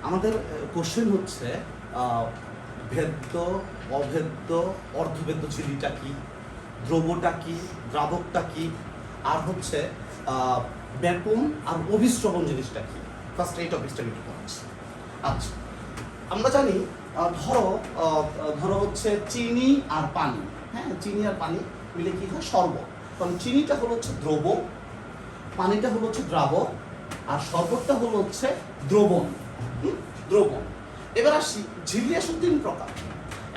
আমাদের কোশ্চেন হচ্ছে ভেদ্য, অভেদ্য, অর্ধভেদ্য ঝিল্লিটা কি, দ্রবটা কি, দ্রাবকটা কি, আর হচ্ছে ব্যাপন আর অভিস্রবণ জিনিসটা কি। ফার্স্ট এই টপিকসটা একটু পড়াচ্ছি। আচ্ছা, আমরা জানি ধরো হচ্ছে চিনি আর পানি, হ্যাঁ, চিনি আর পানি মিলে কি হয় শরবত। কারণ চিনিটা হলো হচ্ছে দ্রব, পানিটা হলো হচ্ছে দ্রাবক, আর শরবতটা হলো হচ্ছে দ্রবণ। দ্রবণ। এবার আসি, ঝিল্লি আসলে তিন প্রকার।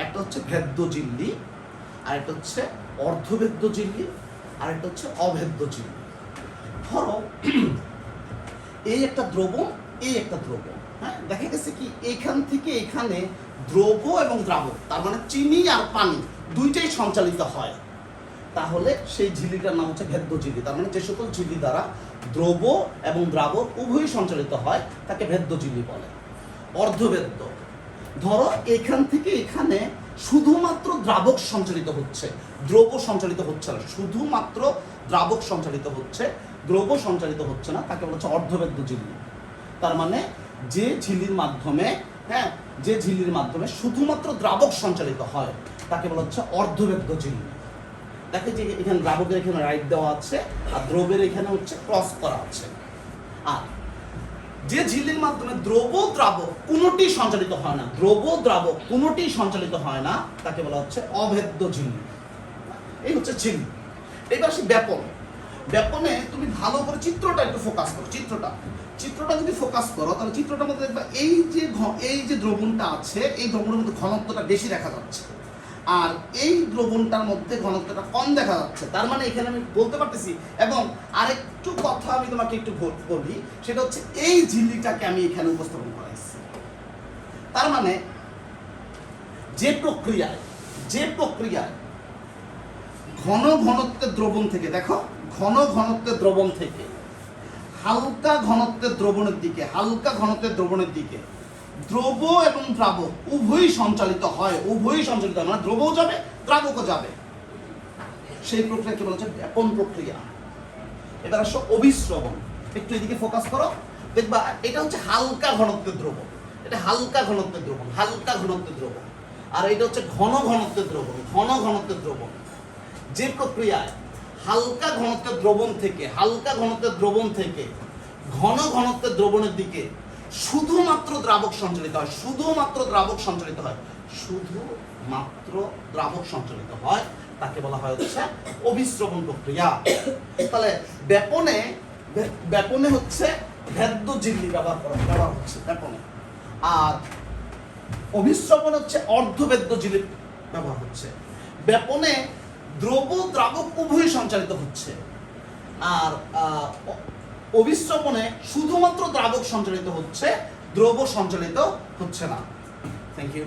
একটা হচ্ছে ভেদ্য ঝিল্লি, আর একটা হচ্ছে অর্ধভেদ্য ঝিল্লি, আর একটা হচ্ছে অভেদ্য ঝিল্লি। ধরো এই একটা দ্রবণ, এই একটা দ্রবণ, হ্যাঁ, দেখা গেছে কি এখান থেকে এখানে দ্রব এবং দ্রাবক, তার মানে চিনি আর পানি দুইটাই সঞ্চালিত হয়, তাহলে সেই ঝিল্লিটার নাম হচ্ছে ভেদ্য ঝিল্লি। তার মানে যে সকল ঝিল্লি দ্বারা দ্রব এবং দ্রাবক উভয়ই সঞ্চালিত হয় তাকে ভেদ্য ঝিল্লি বলে। অর্ধভেদ্য, ধরো এখান থেকে এখানে শুধুমাত্র দ্রাবক সঞ্চালিত হচ্ছে, দ্রব সঞ্চালিত হচ্ছে না, শুধুমাত্র দ্রাবক সঞ্চালিত হচ্ছে, দ্রব সঞ্চালিত হচ্ছে না, তাকে বলা হচ্ছে অর্ধভেদ্য ঝিল্লি। তার মানে যে ঝিল্লির মাধ্যমে, হ্যাঁ, যে ঝিল্লির মাধ্যমে শুধুমাত্র দ্রাবক সঞ্চালিত হয় তাকে বলা হচ্ছে অর্ধভেদ্য ঝিল্লি। দেখে যে এখানে দ্রাবকের এখানে রাইট দেওয়া আছে আর দ্রবের এখানে হচ্ছে ক্রস করা আছে। আর যে ঝিল্লির মাধ্যমে দ্রব দ্রাবক কোনোটি সঞ্চালিত হয় না, দ্রব দ্রাবক কোনোটি সঞ্চালিত হয় না, তাকে বলা হচ্ছে অভেদ্য ঝিল্লি। এই হচ্ছে ঝিল্লি। এবার আসি ব্যাপন। ব্যাপনে তুমি ভালো করে চিত্রটা একটু ফোকাস করো, চিত্রটা যদি ফোকাস করো তাহলে চিত্রটার মধ্যে দেখবা এই যে দ্রবণটা আছে, এই দ্রবণের মধ্যে ঘনত্বটা বেশি দেখা যাচ্ছে, আর এই দ্রবণটার মধ্যে ঘনত্বটা কম দেখা যাচ্ছে। তার মানে এখানে আমি বলতে পারতেছি, এবং আরেকটু কথা আমি তোমাকে একটু বলি, সেটা হচ্ছে এই ঝিল্লিটাকে আমি এখানে উপস্থাপন করাইছি। তার মানে যে প্রক্রিয়ায় ঘনত্বের দ্রবণ থেকে, দেখো ঘনত্বের দ্রবণ থেকে হালকা ঘনত্বের দ্রবণের দিকে দ্রব এবং দ্রাবক উভয়ই সঞ্চালিত হয়, মানে দ্রবও যাবে দ্রাবকও যাবে, সেই প্রক্রিয়াকে বলা হচ্ছে ব্যাপন প্রক্রিয়া। এবার আসো অভিস্রবণ। একটু এদিকে ফোকাস করো, দেখবা এটা হচ্ছে হালকা ঘনত্বের দ্রবণ, আর এটা হচ্ছে ঘন ঘনত্বের দ্রবণ। যে প্রক্রিয়ায় হালকা ঘনত্বের দ্রবণ থেকে ঘন ঘনত্বের দ্রবণের দিকে শুধুমাত্র দ্রাবক সঞ্চালিত হয়, তাকে বলা হয় হচ্ছে অভিস্রবণ প্রক্রিয়া। তাহলে ব্যাপনে হচ্ছে ভেদ্য ঝিল্লি ব্যবহার হচ্ছে ব্যাপনে, আর অভিস্রবণ হচ্ছে অর্ধভেদ্য ঝিল্লি ব্যবহার হচ্ছে। ব্যাপনে দ্রব দ্রাবক উভয়ই সঞ্চালিত হচ্ছে, আর অভিস্রবণে শুধুমাত্র দ্রাবক সঞ্চালিত হচ্ছে, দ্রব সঞ্চালিত হচ্ছে না। Thank you.